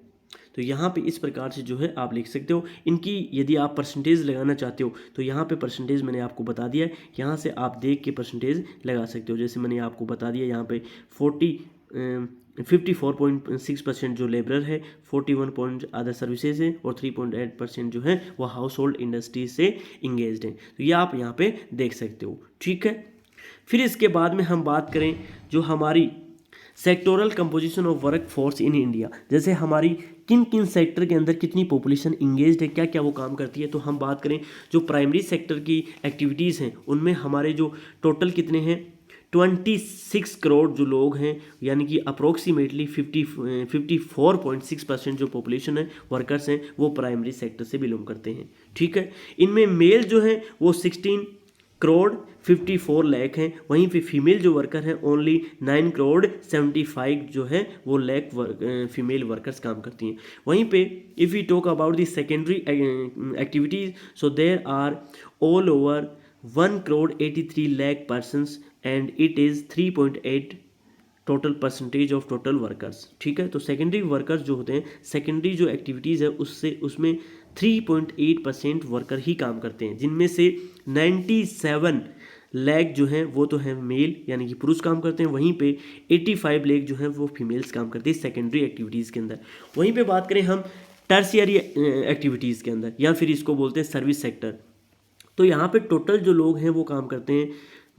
तो यहाँ पे इस प्रकार से जो है आप लिख सकते हो। इनकी यदि आप परसेंटेज लगाना चाहते हो तो यहाँ पे परसेंटेज मैंने आपको बता दिया है, यहाँ से आप देख के परसेंटेज लगा सकते हो। जैसे मैंने आपको बता दिया यहाँ पे 54.6% जो लेबरर है, 41 पॉइंट अदर सर्विसेज है और 3.8% जो है वो हाउस होल्ड इंडस्ट्री से इंगेज्ड है। तो ये आप यहाँ पे देख सकते हो। ठीक है, फिर इसके बाद में हम बात करें जो हमारी sectoral composition of work force in India, जैसे हमारी किन किन सेक्टर के अंदर कितनी पॉपुलेशन इंगेज्ड है, क्या क्या वो काम करती है। तो हम बात करें जो प्राइमरी सेक्टर की एक्टिविटीज़ हैं उनमें हमारे जो टोटल कितने हैं 26 करोड़ जो लोग हैं, यानी कि अप्रोक्सीमेटली 54.6% जो पॉपुलेशन है वर्कर्स हैं वो प्राइमरी सेक्टर से बिलोंग करते हैं। ठीक है, इनमें मेल जो है वो 16 करोड़ 54 लाख हैं, वहीं पे फीमेल जो वर्कर हैं ओनली 9 करोड़ 75 जो है वो लाख फीमेल वर्कर्स काम करती हैं। वहीं पे if we talk about the secondary activities, so there are all over 1 crore 83 lakh persons and it is 3.8 total percentage of total workers. ठीक है, तो सेकेंडरी वर्कर्स जो होते हैं, सेकेंडरी जो एक्टिविटीज़ है उसमें 3.8% वर्कर ही काम करते हैं, जिनमें से 97 लाख जो हैं वो तो हैं मेल यानी कि पुरुष काम करते हैं, वहीं पे 85 लाख जो हैं वो फीमेल्स काम करती है सेकेंडरी एक्टिविटीज़ के अंदर। वहीं पे बात करें हम टर्शियरी एक्टिविटीज़ के अंदर, या फिर इसको बोलते हैं सर्विस सेक्टर, तो यहाँ पे टोटल जो लोग हैं वो काम करते हैं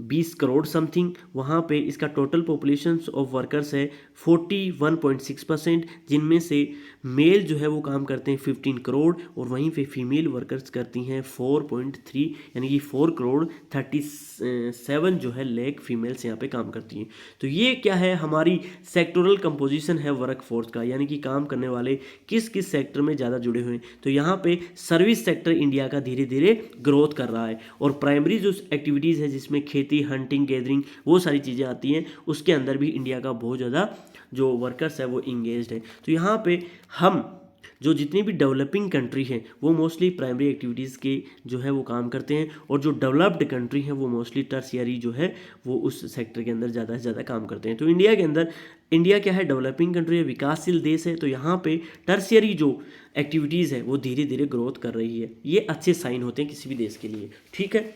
20 करोड़ समथिंग। वहाँ पे इसका टोटल पॉपुलेशन ऑफ वर्कर्स है 41.6%, जिनमें से मेल जो है वो काम करते हैं 15 करोड़ और वहीं पे फीमेल वर्कर्स करती हैं 4.3, यानी कि 4 करोड़ 37 जो है लाख फीमेल्स यहाँ पे काम करती हैं। तो ये क्या है, हमारी सेक्टोरल कंपोजिशन है वर्क फोर्स का, यानी कि काम करने वाले किस किस सेक्टर में ज़्यादा जुड़े हुए हैं। तो यहाँ पे सर्विस सेक्टर इंडिया का धीरे धीरे ग्रोथ कर रहा है, और प्राइमरी जो एक्टिविटीज़ है जिसमें खेती, हंटिंग, गैदरिंग वो सारी चीज़ें आती हैं, उसके अंदर भी इंडिया का बहुत ज़्यादा जो वर्कर्स है वो इंगेज्ड है। तो यहाँ पे हम जो जितनी भी डेवलपिंग कंट्री हैं वो मोस्टली प्राइमरी एक्टिविटीज़ के जो है वो काम करते हैं, और जो डेवलप्ड कंट्री हैं वो मोस्टली टर्शियरी जो है वो उस सेक्टर के अंदर ज़्यादा से ज़्यादा काम करते हैं। तो इंडिया के अंदर, इंडिया क्या है, डेवलपिंग कंट्री है, विकासशील देश है, तो यहाँ पे टर्शियरी जो एक्टिविटीज़ है वो धीरे धीरे ग्रोथ कर रही है। ये अच्छे साइन होते हैं किसी भी देश के लिए। ठीक है,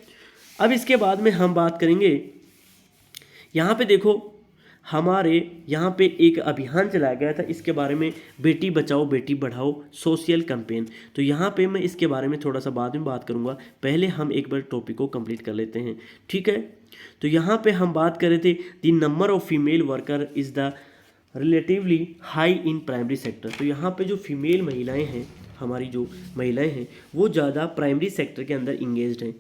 अब इसके बाद में हम बात करेंगे, यहाँ पे देखो हमारे यहाँ पे एक अभियान चलाया गया था, इसके बारे में बेटी बचाओ बेटी बढ़ाओ सोशल कैंपेन। तो यहाँ पे मैं इसके बारे में थोड़ा सा बाद में बात करूँगा, पहले हम एक बार टॉपिक को कंप्लीट कर लेते हैं। ठीक है, तो यहाँ पे हम बात कर रहे थे the number of female worker is the relatively high in primary sector. तो यहाँ पे जो फीमेल महिलाएँ हैं, हमारी जो महिलाएँ हैं वो ज़्यादा प्राइमरी सेक्टर के अंदर इंगेज्ड हैं।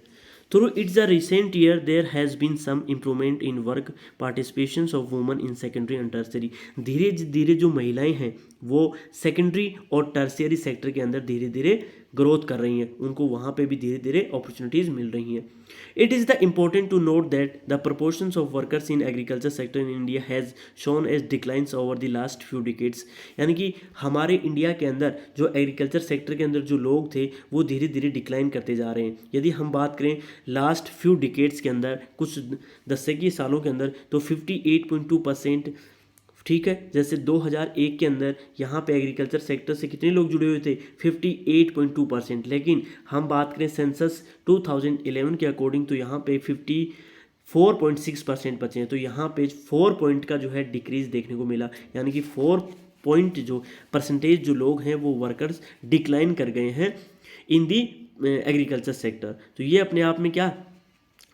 Through its a recent year, there has been some improvement in work participations of women in secondary and tertiary। धीरे धीरे जो महिलाएं हैं वो सेकेंडरी और टर्शियरी सेक्टर के अंदर धीरे धीरे ग्रोथ कर रही हैं, उनको वहाँ पे भी धीरे धीरे अपॉर्चुनिटीज़ मिल रही हैं। It is the important to note that the proportions of workers in agriculture sector in India has shown as declines over the last few decades. यानी कि हमारे इंडिया के अंदर जो एग्रीकल्चर सेक्टर के अंदर जो लोग थे वो धीरे धीरे डिक्लाइन करते जा रहे हैं। यदि हम बात करें लास्ट फ्यू डिकेड्स के अंदर, कुछ दशकीय सालों के अंदर, तो 58.2%। ठीक है, जैसे 2001 के अंदर यहाँ पे एग्रीकल्चर सेक्टर से कितने लोग जुड़े हुए थे 58.2%, लेकिन हम बात करें सेंसस 2011 के अकॉर्डिंग तो यहाँ पे 54.6% बचे हैं। तो यहाँ पे 4 पॉइंट का जो है डिक्रीज देखने को मिला, यानी कि 4 पॉइंट जो परसेंटेज जो लोग हैं वो वर्कर्स डिक्लाइन कर गए हैं इन दी एग्रीकल्चर सेक्टर। तो ये अपने आप में क्या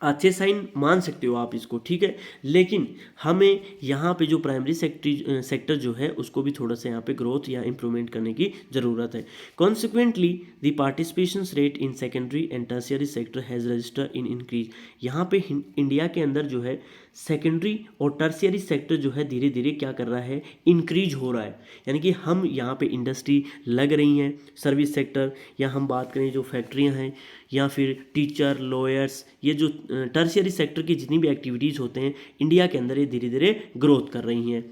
अच्छे साइन मान सकते हो आप इसको। ठीक है, लेकिन हमें यहाँ पे जो प्राइमरी सेक्टर जो है उसको भी थोड़ा सा यहाँ पे ग्रोथ या इम्प्रूवमेंट करने की ज़रूरत है। Consequently the participation rate in secondary and tertiary sector has register in increase. यहाँ पे इंडिया के अंदर जो है सेकेंडरी और टर्शियरी सेक्टर जो है धीरे धीरे क्या कर रहा है, इंक्रीज हो रहा है। यानी कि हम यहाँ पे इंडस्ट्री लग रही हैं, सर्विस सेक्टर, या हम बात करें जो फैक्ट्रियाँ हैं, या फिर टीचर, लॉयर्स, ये जो टर्शियरी सेक्टर की जितनी भी एक्टिविटीज़ होते हैं इंडिया के अंदर ये धीरे धीरे ग्रोथ कर रही हैं।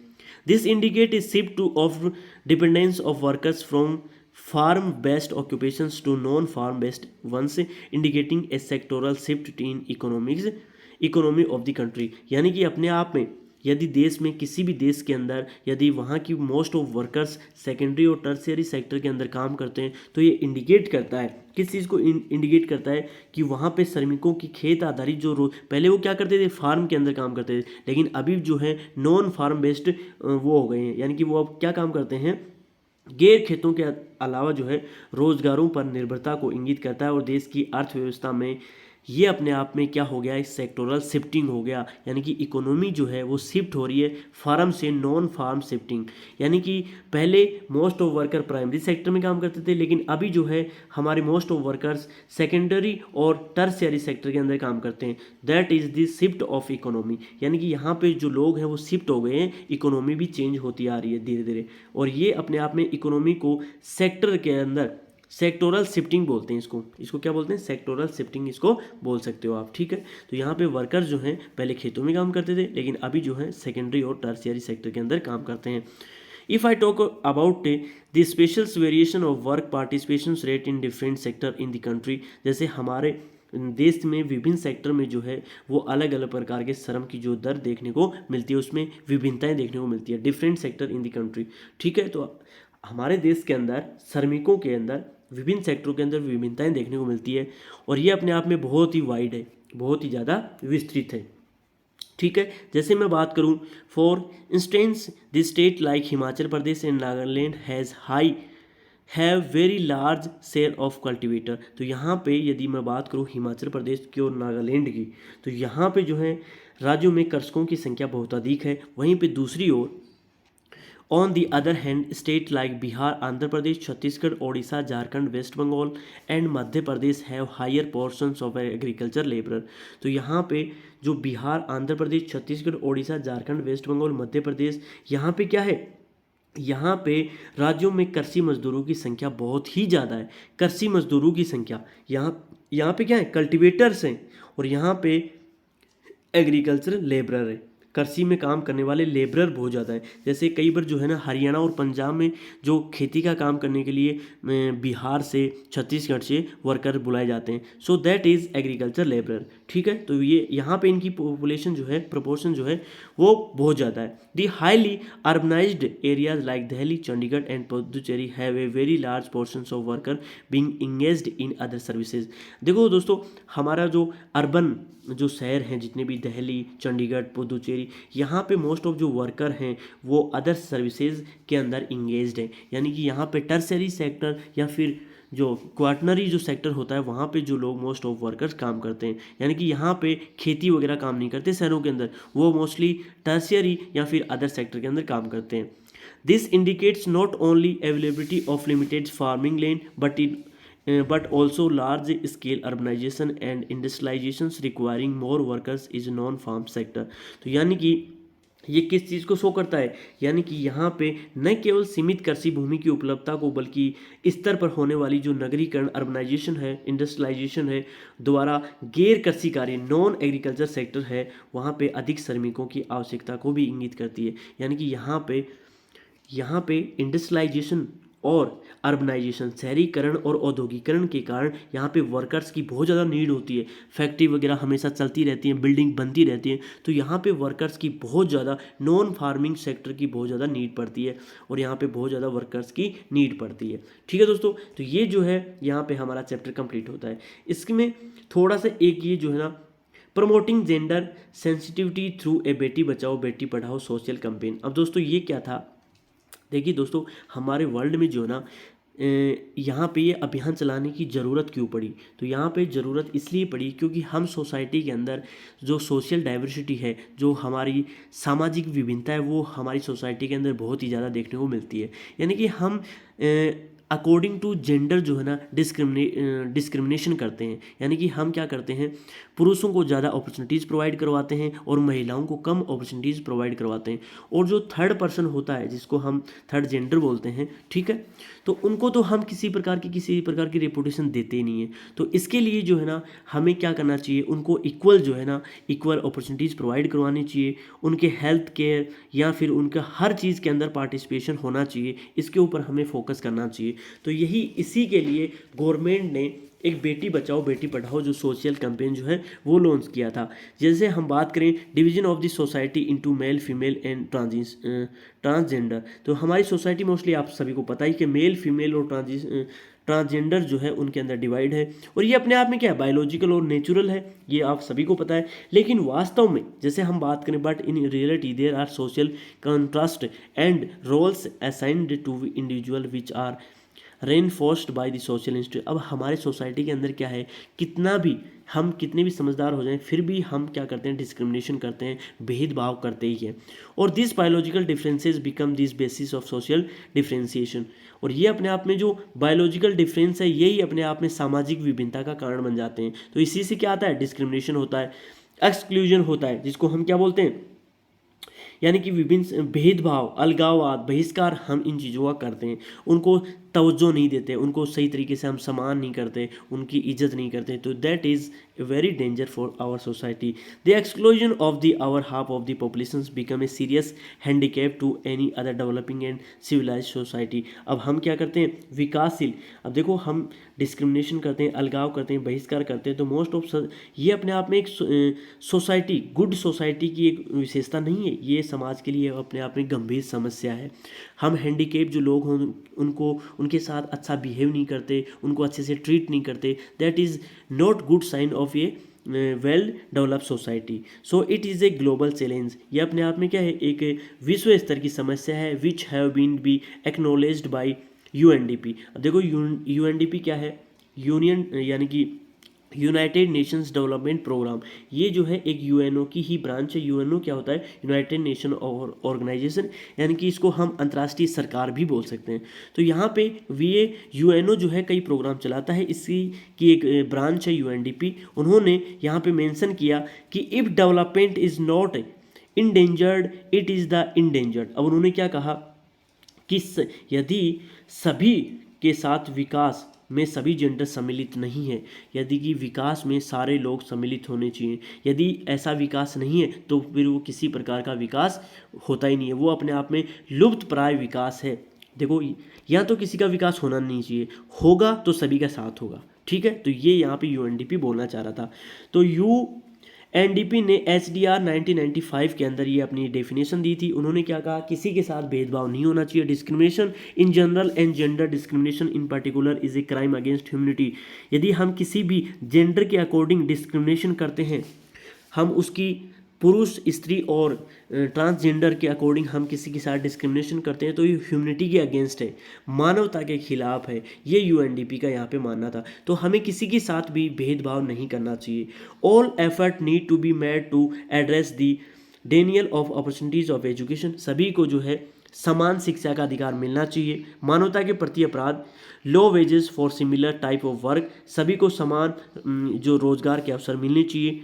This indicate is shift to of dependence of workers from farm based occupations to non farm based ones, indicating a sectoral shift in economy of the country. यानी कि अपने आप में यदि देश में किसी भी देश के अंदर यदि वहाँ की मोस्ट ऑफ वर्कर्स सेकेंडरी और टर्शियरी सेक्टर के अंदर काम करते हैं तो ये इंडिकेट करता है, किस चीज़ को इंडिकेट करता है कि वहाँ पे श्रमिकों की खेत आधारित जो पहले वो क्या करते थे, फार्म के अंदर काम करते थे, लेकिन अभी जो है नॉन फार्म बेस्ड वो हो गए हैं। यानी कि वो अब क्या काम करते हैं, गैर खेतों के अलावा जो है रोजगारों पर निर्भरता को इंगित करता है। और देश की अर्थव्यवस्था में ये अपने आप में क्या हो गया, एक सेक्टोरल शिफ्टिंग हो गया। यानी कि इकोनॉमी जो है वो शिफ्ट हो रही है फार्म से नॉन फार्म शिफ्टिंग। यानी कि पहले most of worker primary sector में काम करते थे, लेकिन अभी जो है हमारे मोस्ट ऑफ वर्कर्स सेकेंडरी और टर्शियरी सेक्टर के अंदर काम करते हैं। That is the shift of economy. यानी कि यहाँ पे जो लोग हैं वो शिफ्ट हो गए हैं, इकोनॉमी भी चेंज होती आ रही है धीरे धीरे। और ये अपने आप में इकोनॉमी को सेक्टर के अंदर सेक्टोरल शिफ्टिंग बोलते हैं। इसको क्या बोलते हैं, सेक्टोरल शिफ्टिंग इसको बोल सकते हो आप, ठीक है। तो यहाँ पे वर्कर्स जो हैं पहले खेतों में काम करते थे, लेकिन अभी जो है सेकेंडरी और टर्शियरी सेक्टर के अंदर काम करते हैं। If I talk about the special variation of work participation rate in different sector in the country, जैसे हमारे देश में विभिन्न सेक्टर में जो है वो अलग अलग प्रकार के श्रम की जो दर देखने को मिलती है, उसमें विभिन्नताएं देखने को मिलती है, different sector in the country, ठीक है। तो हमारे देश के अंदर श्रमिकों के अंदर विभिन्न सेक्टरों के अंदर विभिन्नताएं देखने को मिलती है, और ये अपने आप में बहुत ही वाइड है, बहुत ही ज़्यादा विस्तृत है, ठीक है। जैसे मैं बात करूं, for instance the state like Himachal Pradesh and Nagaland have very large share of cultivator. तो यहाँ पे यदि मैं बात करूँ हिमाचल प्रदेश की और नागालैंड की, तो यहाँ पे जो है राज्यों में कृषकों की संख्या बहुत अधिक है। वहीं पे दूसरी ओर on the other hand state like Bihar, Andhra Pradesh, Chhattisgarh, Odisha, Jharkhand, West Bengal and Madhya Pradesh have higher portions of agriculture labourer. तो यहाँ पे जो बिहार, आंध्र प्रदेश, छत्तीसगढ़, ओडिशा, झारखंड, वेस्ट बंगाल, मध्य प्रदेश, यहाँ पे क्या है, यहाँ पे राज्यों में कृषि मजदूरों की संख्या बहुत ही ज़्यादा है। कृषि मजदूरों की संख्या यहाँ पे क्या है, कल्टीवेटर्स हैं, और यहाँ पे एग्रीकल्चर लेबरर है, कृषि में काम करने वाले लेबरर बहुत ज़्यादा है। जैसे कई बार जो है ना हरियाणा और पंजाब में जो खेती का काम करने के लिए बिहार से, छत्तीसगढ़ से वर्कर बुलाए जाते हैं, so that is agriculture labourer, ठीक है। तो ये यहाँ पे इनकी पॉपुलेशन जो है, प्रोपोर्शन जो है वो बहुत ज़्यादा है। The highly urbanised areas like Delhi, Chandigarh and Puducherry have a very large portions of worker being engaged in other services. देखो दोस्तों, हमारा जो अर्बन जो शहर हैं जितने भी दिल्ली, चंडीगढ़, पुदुचेरी, यहाँ पे मोस्ट ऑफ जो वर्कर हैं वो अदर सर्विसेज के अंदर इंगेज्ड हैं। यानी कि यहाँ पे टर्शियरी सेक्टर या फिर जो क्वार्टनरी जो सेक्टर होता है वहाँ पे जो लोग मोस्ट ऑफ वर्कर्स काम करते हैं। यानी कि यहाँ पे खेती वगैरह काम नहीं करते शहरों के अंदर, वो मोस्टली टर्शियरी या फिर अदर सेक्टर के अंदर काम करते हैं। This indicates not only availability of limited farming land but also large scale urbanization and industrializations requiring more workers is non-farm sector। तो यानी कि ये किस चीज़ को शो करता है, यानी कि यहाँ पे न केवल सीमित कृषि भूमि की उपलब्धता को बल्कि स्तर पर होने वाली जो नगरीकरण, अर्बनाइजेशन है, इंडस्ट्रियलाइजेशन है द्वारा गैर कृषि कार्य नॉन एग्रीकल्चर सेक्टर है वहाँ पे अधिक श्रमिकों की आवश्यकता को भी इंगित करती है। यानी कि यहाँ पे इंडस्ट्रियलाइजेशन और अर्बनाइजेशन, शहरीकरण और औद्योगिकरण के कारण यहाँ पे वर्कर्स की बहुत ज़्यादा नीड होती है। फैक्ट्री वगैरह हमेशा चलती रहती हैं, बिल्डिंग बनती रहती हैं, तो यहाँ पे वर्कर्स की बहुत ज़्यादा, नॉन फार्मिंग सेक्टर की बहुत ज़्यादा नीड पड़ती है, और यहाँ पे बहुत ज़्यादा वर्कर्स की नीड पड़ती है, ठीक है दोस्तों। तो ये जो है यहाँ पे हमारा चैप्टर कंप्लीट होता है। इसमें थोड़ा सा एक ये जो है ना, promoting gender sensitivity through a Beti Bachao Beti Padhao social campaign. अब दोस्तों ये क्या था, देखिए दोस्तों, हमारे वर्ल्ड में जो है ना यहाँ पे ये अभियान चलाने की ज़रूरत क्यों पड़ी, तो यहाँ पे ज़रूरत इसलिए पड़ी क्योंकि हम सोसाइटी के अंदर जो सोशल डाइवर्सिटी है, जो हमारी सामाजिक विभिन्नता है, वो हमारी सोसाइटी के अंदर बहुत ही ज़्यादा देखने को मिलती है। यानी कि हम अकॉर्डिंग टू जेंडर जो है ना डिस्क्रिमिनेशन करते हैं। यानी कि हम क्या करते हैं, पुरुषों को ज़्यादा अपॉर्चुनिटीज़ प्रोवाइड करवाते हैं और महिलाओं को कम अपॉर्चुनिटीज़ प्रोवाइड करवाते हैं। और जो थर्ड पर्सन होता है, जिसको हम थर्ड जेंडर बोलते हैं, ठीक है, तो उनको तो हम किसी प्रकार की रेपुटेशन देते ही नहीं है। तो इसके लिए जो है ना हमें क्या करना चाहिए, उनको इक्वल जो है ना इक्वल अपॉर्चुनिटीज़ प्रोवाइड करवानी चाहिए। उनके हेल्थ केयर या फिर उनका हर चीज़ के अंदर पार्टिसिपेशन होना चाहिए, इसके ऊपर हमें फोकस करना चाहिए। तो यही इसी के लिए गवर्नमेंट ने एक बेटी बचाओ बेटी पढ़ाओ जो सोशल कैंपेन जो है वो लॉन्च किया था। जैसे हम बात करें division of the society into male female and transgender, तो हमारी सोसाइटी मोस्टली आप सभी को पता ही कि मेल फीमेल और ट्रांसजेंडर जो है उनके अंदर डिवाइड है। और ये अपने आप में क्या है, बायोलॉजिकल और नेचुरल है, ये आप सभी को पता है। लेकिन वास्तव में जैसे हम बात करें, but in reality there are social contrast and roles assigned to individual which are reinforced by the social institute. अब हमारे सोसाइटी के अंदर क्या है, कितने भी समझदार हो जाएं फिर भी हम क्या करते हैं, डिस्क्रिमिनेशन करते हैं, भेदभाव करते ही हैं। और this biological differences become this basis of social differentiation. और ये अपने आप में जो बायोलॉजिकल डिफरेंस है यही अपने आप में सामाजिक विभिन्नता का कारण बन जाते हैं। तो इसी से क्या आता है, डिस्क्रिमिनेशन होता है, एक्सक्लूजन होता है, जिसको हम क्या बोलते हैं, यानी कि विभिन्न भेदभाव, अलगाववाद, बहिष्कार हम इन चीज़ों का करते हैं। उनको तवज्जो नहीं देते, उनको सही तरीके से हम सम्मान नहीं करते, उनकी इज्जत नहीं करते। तो that is very danger for our society. The exclusion of the our half of the population become a serious handicap to any other developing and civilize society. अब हम क्या करते हैं, विकासशील, अब देखो हम डिस्क्रिमिनेशन करते हैं, अलगाव करते हैं, बहिष्कार करते हैं, तो मोस्ट ऑफ ये अपने आप में एक सोसाइटी, गुड सोसाइटी की एक विशेषता नहीं है, ये समाज के लिए अपने आप में गंभीर समस्या है। हम हैंडीकेप जो लोग हों उनके साथ अच्छा बिहेव नहीं करते, उनको अच्छे से ट्रीट नहीं करते, that is not good sign of a well developed society. So it is a global challenge. ये अपने आप में क्या है, एक विश्व स्तर की समस्या है, which have been be acknowledged by UNDP। अब देखो UNDP क्या है, यूनियन यानी कि यूनाइटेड नेशंस डेवलपमेंट प्रोग्राम, ये जो है एक UNO की ही ब्रांच है। UNO क्या होता है, यूनाइटेड नेशन ऑर्गेनाइजेशन, यानी कि इसको हम अंतर्राष्ट्रीय सरकार भी बोल सकते हैं। तो यहाँ पे ये UNO जो है कई प्रोग्राम चलाता है, इसी की एक ब्रांच है UNDP। उन्होंने यहाँ पे मेंशन किया कि if development is not endangered it is the endangered. अब उन्होंने क्या कहा कि यदि सभी के साथ विकास में सभी जेंडर सम्मिलित नहीं है, यदि कि विकास में सारे लोग सम्मिलित होने चाहिए, यदि ऐसा विकास नहीं है तो फिर वो किसी प्रकार का विकास होता ही नहीं है, वो अपने आप में लुप्त प्राय विकास है। देखो या तो किसी का विकास होना नहीं चाहिए, होगा तो सभी का साथ होगा, ठीक है। तो ये यहाँ पे UNDP बोलना चाह रहा था। तो UNDP ने HDR 1995 के अंदर ये अपनी डेफिनेशन दी थी। उन्होंने क्या कहा, किसी के साथ भेदभाव नहीं होना चाहिए, discrimination in general and gender discrimination in particular is a crime against humanity. यदि हम किसी भी जेंडर के अकॉर्डिंग डिस्क्रिमिनेशन करते हैं, हम उसकी पुरुष, स्त्री और ट्रांसजेंडर के अकॉर्डिंग हम किसी के साथ डिस्क्रिमिनेशन करते हैं, तो ये ह्यूमनिटी के अगेंस्ट है, मानवता के खिलाफ है, ये UNDP का यहाँ पे मानना था। तो हमें किसी के साथ भी भेदभाव नहीं करना चाहिए। All effort need to be made to address the denial of opportunities of education. सभी को जो है समान शिक्षा का अधिकार मिलना चाहिए। मानवता के प्रति अपराध, low wages for similar type of work, सभी को समान जो रोजगार के अवसर मिलने चाहिए।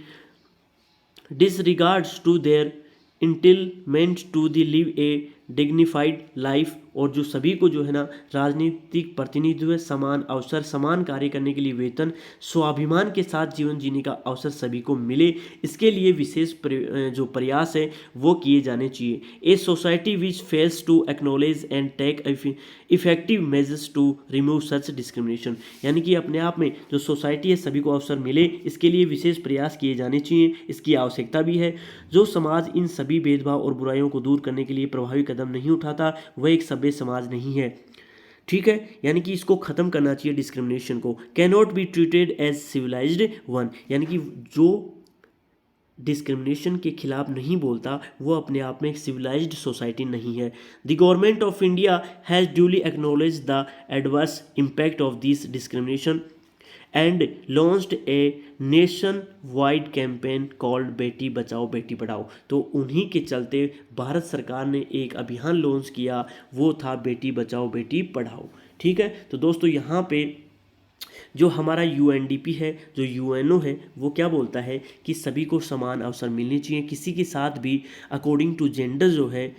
disregards to their entitlement to the live a dignified life, और जो सभी को जो है ना राजनीतिक प्रतिनिधित्व, समान अवसर, समान कार्य करने के लिए वेतन, स्वाभिमान के साथ जीवन जीने का अवसर सभी को मिले, इसके लिए विशेष जो प्रयास है वो किए जाने चाहिए। A society which fails to acknowledge and take effective measures to remove such discrimination, यानी कि अपने आप में जो सोसाइटी है सभी को अवसर मिले, इसके लिए विशेष प्रयास किए जाने चाहिए, इसकी आवश्यकता भी है। जो समाज इन सभी भेदभाव और बुराइयों को दूर करने के लिए प्रभावी कदम नहीं उठाता वह एक सभ्य समाज नहीं है, ठीक है। यानी कि इसको खत्म करना चाहिए डिस्क्रिमिनेशन को। Can not be treated as civilized one, यानी कि जो डिस्क्रिमिनेशन के खिलाफ नहीं बोलता वो अपने आप में एक सिविलाइज्ड सोसाइटी नहीं है। The government of India has duly acknowledge the adverse impact of this discrimination and launched a nation wide campaign called Beti Bachao Beti Padhao. तो उन्हीं के चलते भारत सरकार ने एक अभियान लॉन्च किया, वो था बेटी बचाओ बेटी पढ़ाओ, ठीक है। तो दोस्तों यहाँ पे जो हमारा यूएनडीपी है, जो यूएनओ है, वो क्या बोलता है कि सभी को समान अवसर मिलने चाहिए, किसी के साथ भी अकॉर्डिंग टू जेंडर जो है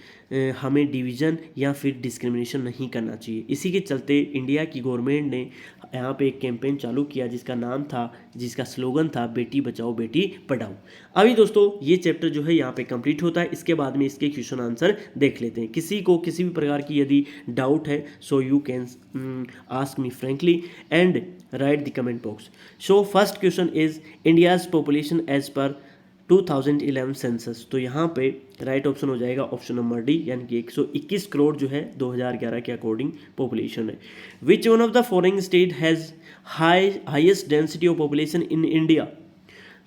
हमें डिवीज़न या फिर डिस्क्रिमिनेशन नहीं करना चाहिए। इसी के चलते इंडिया की गवर्नमेंट ने यहाँ पे एक कैंपेन चालू किया जिसका स्लोगन था बेटी बचाओ बेटी पढ़ाओ। अभी दोस्तों ये चैप्टर जो है यहाँ पे कंप्लीट होता है, इसके बाद में इसके क्वेश्चन आंसर देख लेते हैं। किसी को किसी भी प्रकार की यदि डाउट है so you can ask me frankly and write the comment box. So first question is India's population as per 2011 census. तो यहाँ पे राइट ऑप्शन हो जाएगा ऑप्शन नंबर डी, यानी कि 121 करोड़ जो है 2011 के अकॉर्डिंग पॉपुलेशन है। Which one of the following state has highest density of population in India.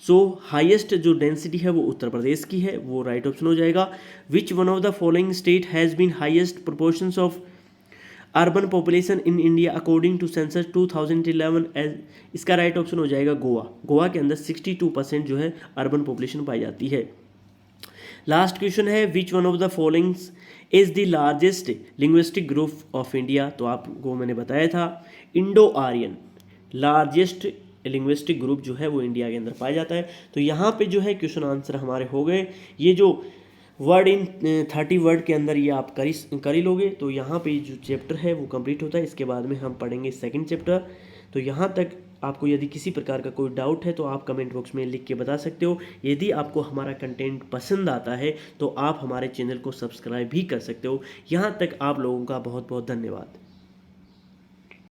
So highest जो डेंसिटी है वो उत्तर प्रदेश की है, वो राइट ऑप्शन हो जाएगा। Which one of the following state has been highest proportions of urban population in India according to census 2011 as, इसका right option हो जाएगा गोवा। गोवा के अंदर 62% जो है अर्बन पॉपुलेशन पाई जाती है। लास्ट क्वेश्चन है which one of the followings is the largest linguistic group of India. तो आपको मैंने बताया था Indo Aryan largest linguistic group जो है वो इंडिया के अंदर पाया जाता है। तो यहाँ पे जो है क्वेश्चन आंसर हमारे हो गए। ये जो वर्ड इन 30 वर्ड के अंदर ये आप कर ही लोगे। तो यहाँ पे जो चैप्टर है वो कंप्लीट होता है। इसके बाद में हम पढ़ेंगे सेकंड चैप्टर। तो यहाँ तक आपको यदि किसी प्रकार का कोई डाउट है तो आप कमेंट बॉक्स में लिख के बता सकते हो। यदि आपको हमारा कंटेंट पसंद आता है तो आप हमारे चैनल को सब्सक्राइब भी कर सकते हो। यहाँ तक आप लोगों का बहुत बहुत धन्यवाद।